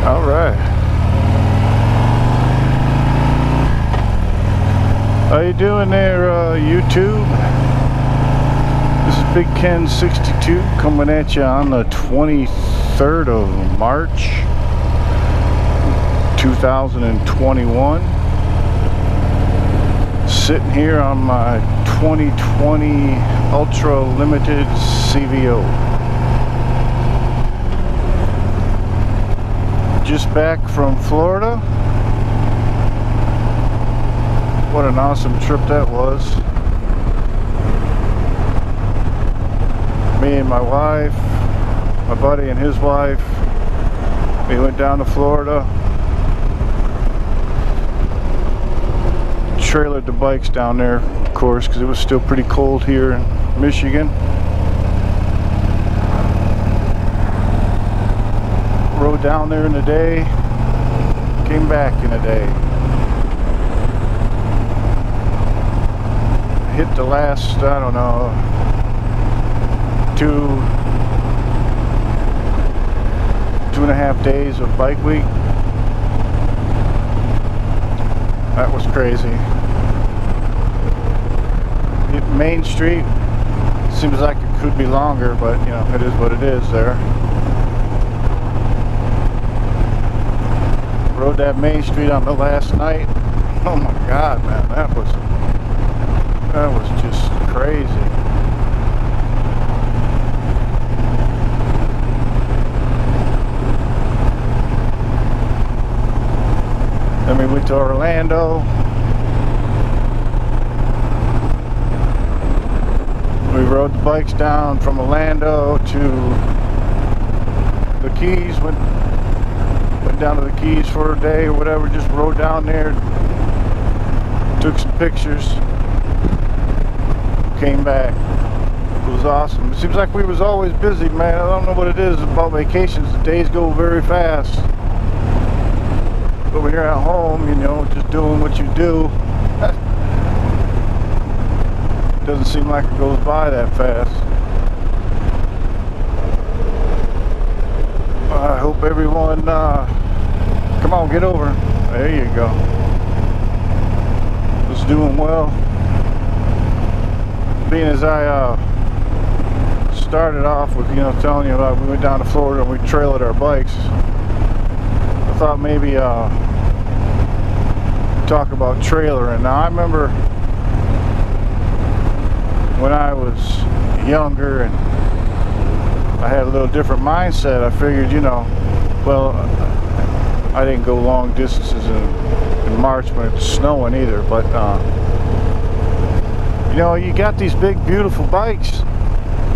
All right. How you doing there, YouTube? This is Big Ken 62 coming at you on the 23rd of March 2021. Sitting here on my 2020 Ultra Limited CVO. Just back from Florida. What an awesome trip that was. Me and my wife, my buddy and his wife, we went down to Florida, trailered the bikes down there, of course, because it was still pretty cold here in Michigan. Rode down there in a day, came back in a day. Hit the last, I don't know, 2.5 days of bike week. That was crazy. Hit Main Street. Seems like it could be longer, but you know, it is what it is there. Rode that Main Street on the last night. Oh my God, man, that was just crazy. Then we went to Orlando. We rode the bikes down from Orlando to the Keys. Went down to the Keys for a day or whatever. Just rode down there, took some pictures, came back. It was awesome. It seems like we was always busy, man. I don't know what it is about vacations. The days go very fast. But when you're at home, you know, just doing what you do, it doesn't seem like it goes by that fast. I hope everyone, come on, get over. There you go. Was doing well. Being as I started off with, you know, telling you about we went down to Florida and we trailered our bikes. I thought maybe talk about trailering. Now I remember when I was younger and I had a little different mindset. I figured, you know, well, I didn't go long distances in March when it's snowing either, but you know, you got these big beautiful bikes,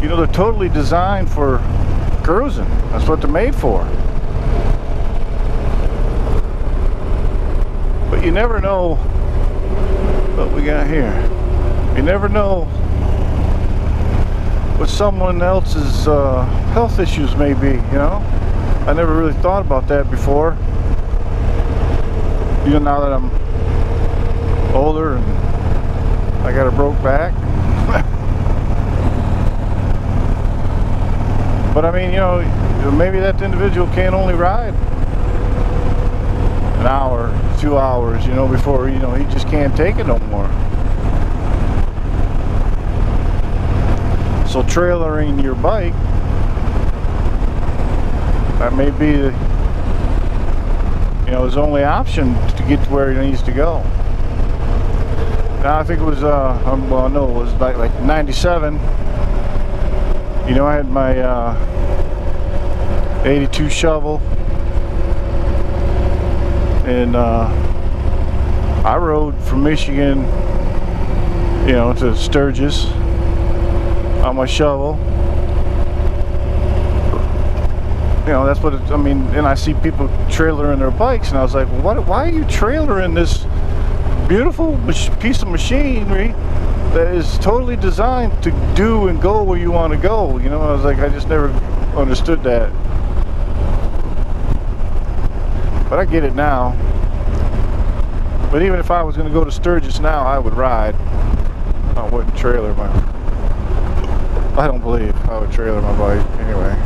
you know, they're totally designed for cruising. That's what they're made for. But you never know what we got here. You never know what someone else's health issues may be, you know. I never really thought about that before. You know, now that I'm older and I got a broke back. But I mean, you know, maybe that individual can't only ride an hour, 2 hours, you know, before, you know, he just can't take it no more. So trailering your bike, that may be the, you know, his only option to get to where he needs to go. Now I think it was, well, no, it was like 97. You know, I had my 82 shovel, and I rode from Michigan, you know, to Sturgis on my shovel. You know, that's what it, I mean, and I see people trailering their bikes, and I was like, well, why are you trailering this beautiful piece of machinery that is totally designed to do and go where you want to go? You know, I was like, I just never understood that. But I get it now. But even if I was going to go to Sturgis now, I would ride. I wouldn't trailer my... I don't believe I would trailer my bike anyway.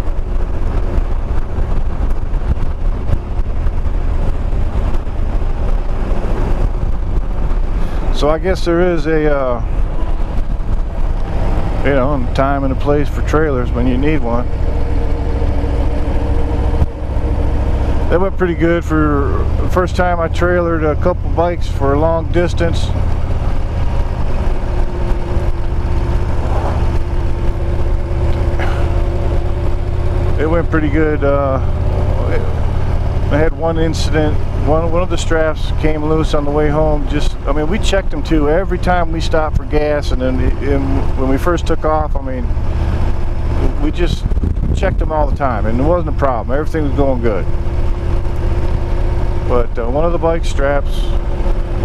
So I guess there is a you know, time and a place for trailers when you need one. That went pretty good for the first time I trailered a couple bikes for a long distance. It went pretty good. I had one incident. One of the straps came loose on the way home. I mean, we checked them too every time we stopped for gas, and then when we first took off, I mean, we just checked them all the time, and it wasn't a problem. Everything was going good. But one of the bike straps,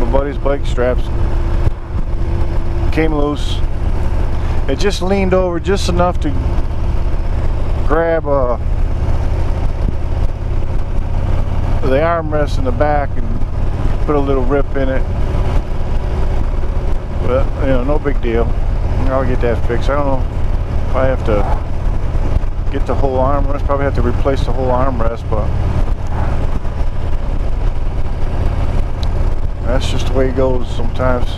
my buddy's bike straps, came loose. It just leaned over just enough to grab the armrest in the back and put a little rip in it. But you know, no big deal. I'll get that fixed. I don't know if I have to get the whole armrest. Probably have to replace the whole armrest, but that's just the way it goes sometimes.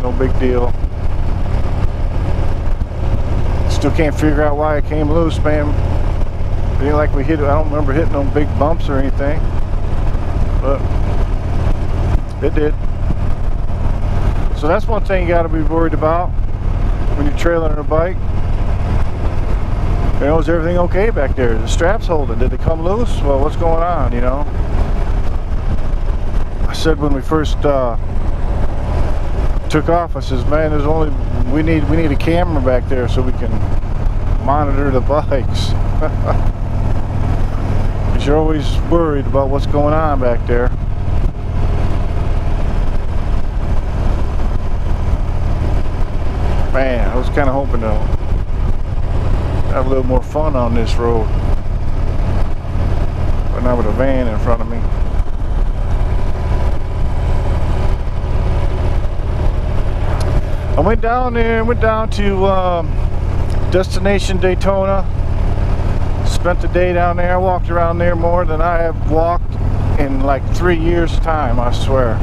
No big deal. Still can't figure out why it came loose, man. It ain't like we hit it. I don't remember hitting no big bumps or anything, but it did. So that's one thing you got to be worried about when you're trailing a bike. You know, is everything okay back there? The straps holding? Did they come loose? Well, what's going on? You know. I said when we first took off, I says, man, we need a camera back there so we can monitor the bikes. Because you're always worried about what's going on back there. Man, I was kind of hoping to have a little more fun on this road, but not with a van in front of me. I went down there, went down to Destination Daytona. Spent the day down there. I walked around there more than I have walked in like 3 years' time, I swear.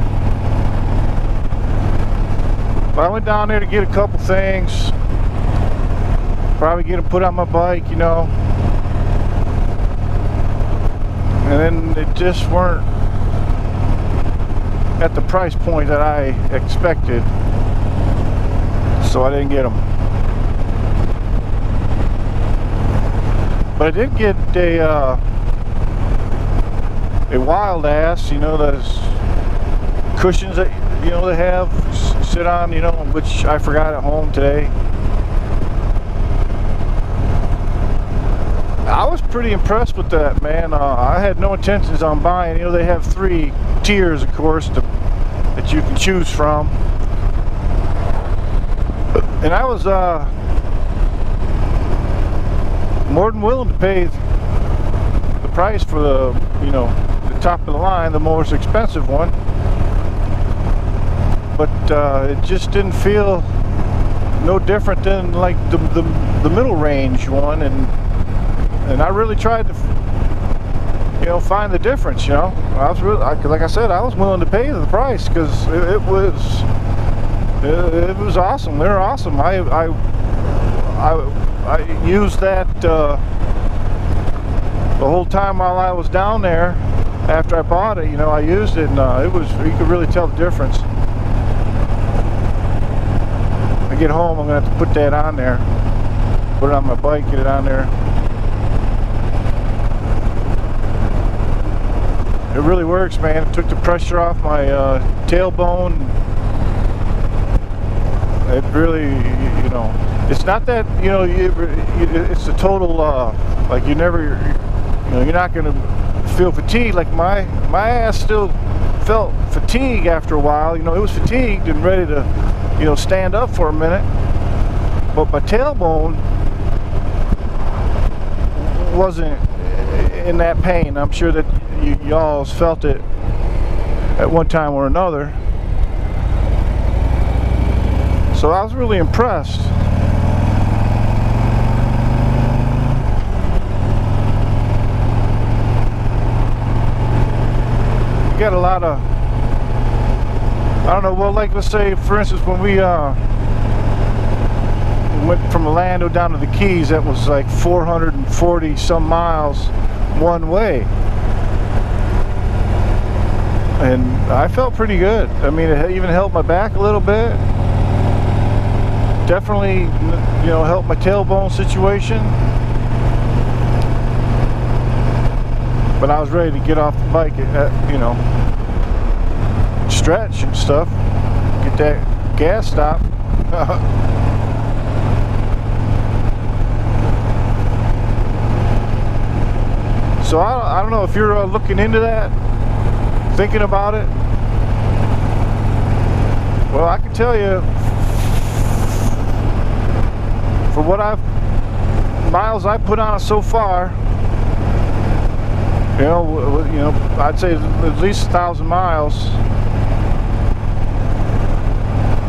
But I went down there to get a couple things. Probably get them put on my bike, you know. And then they just weren't at the price point that I expected. So I didn't get them. But I did get a wild ass, you know, those cushions that, you know, they have sit on, you know, which I forgot at home today. I was pretty impressed with that, man. I had no intentions on buying. You know, they have 3 tiers, of course, that you can choose from. And I was more than willing to pay the price for the, you know, the top of the line, the most expensive one. But it just didn't feel no different than like the middle range one, and I really tried to, you know, find the difference. You know, I was really, like I said, I was willing to pay the price because it was awesome. They're awesome. I used that the whole time while I was down there. After I bought it, you know, I used it, and you could really tell the difference. When I get home, I'm gonna have to put that on there, put it on my bike, get it on there. It really works, man. It took the pressure off my tailbone. It really, you know, it's not that, you know, it's a total, like you never, you know, you're not going to feel fatigued. Like my ass still felt fatigue after a while. You know, it was fatigued and ready to, you know, stand up for a minute. But my tailbone wasn't in that pain. I'm sure that y'all felt it at one time or another. So I was really impressed. You got a lot of I don't know, well, like, let's say, for instance, when we went from Orlando down to the Keys, that was like 440 some miles one way. And I felt pretty good. I mean, it even helped my back a little bit. Definitely, you know, helped my tailbone situation. But I was ready to get off the bike, you know, stretch and stuff, get that gas stop. So I don't know if you're looking into that, thinking about it. Well, I can tell you, for what miles I've put on it so far, you know, I'd say at least 1,000 miles.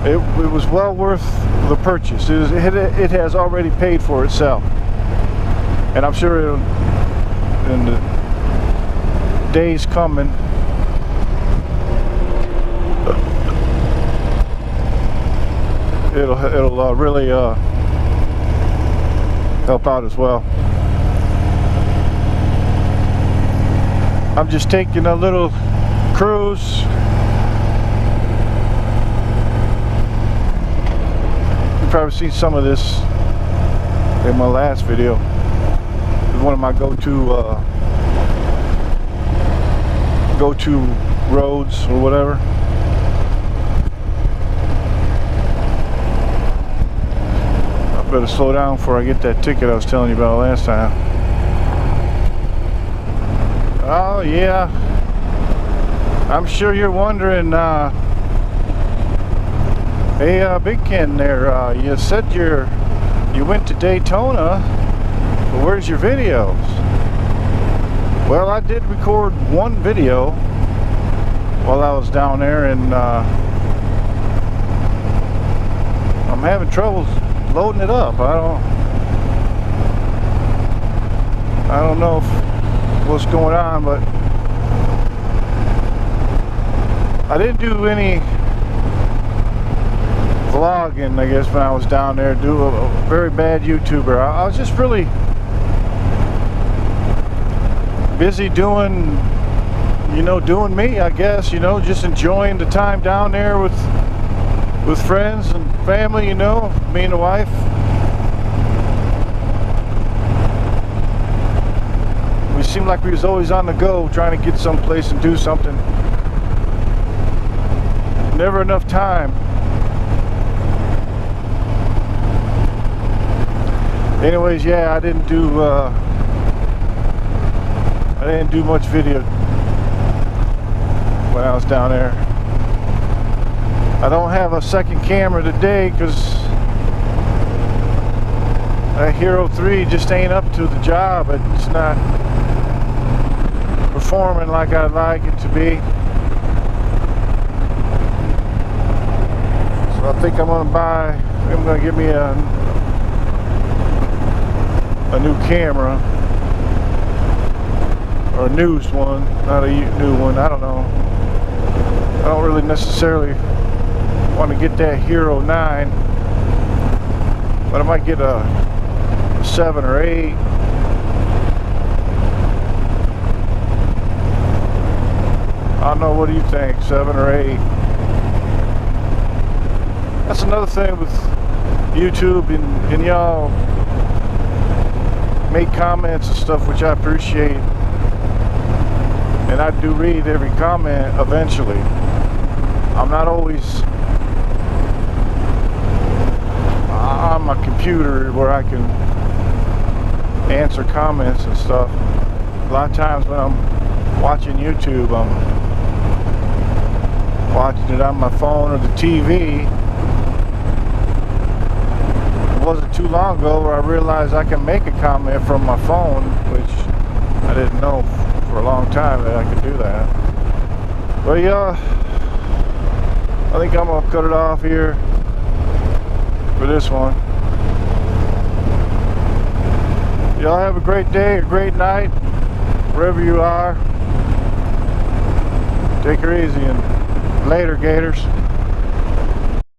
It was well worth the purchase. It has already paid for itself, and I'm sure in the days coming, it'll really help out as well. I'm just taking a little cruise. You've probably seen some of this in my last video. It's one of my go-to roads or whatever. I better slow down before I get that ticket I was telling you about last time. Oh yeah, I'm sure you're wondering, hey Big Ken there, you said you went to Daytona, but where's your videos? Well, I did record one video while I was down there, and I'm having trouble loading it up. I don't know what's going on, but I didn't do any vlogging, I guess, when I was down there. Do a very bad YouTuber. I was just really busy doing, you know, doing me, I guess, you know, just enjoying the time down there with friends and family, you know, me and the wife. We seemed like we was always on the go, trying to get someplace and do something. Never enough time. Anyways, yeah, I didn't do much video when I was down there. I don't have a second camera today because that Hero 3 just ain't up to the job. It's not performing like I'd like it to be. So I think I'm gonna get me a new camera, or a newest one, not a new one. I don't know. I don't really necessarily want to get that Hero 9, but I might get a 7 or 8. I don't know, what do you think? 7 or 8? That's another thing with YouTube, and y'all make comments and stuff, which I appreciate, and I do read every comment eventually. I'm not always on my computer where I can answer comments and stuff. A lot of times when I'm watching YouTube, I'm watching it on my phone or the TV. It wasn't too long ago where I realized I can make a comment from my phone, which I didn't know for a long time that I could do that. But yeah, I think I'm gonna cut it off here for this one. Y'all have a great day, a great night, wherever you are. Take her easy and Later, Gators.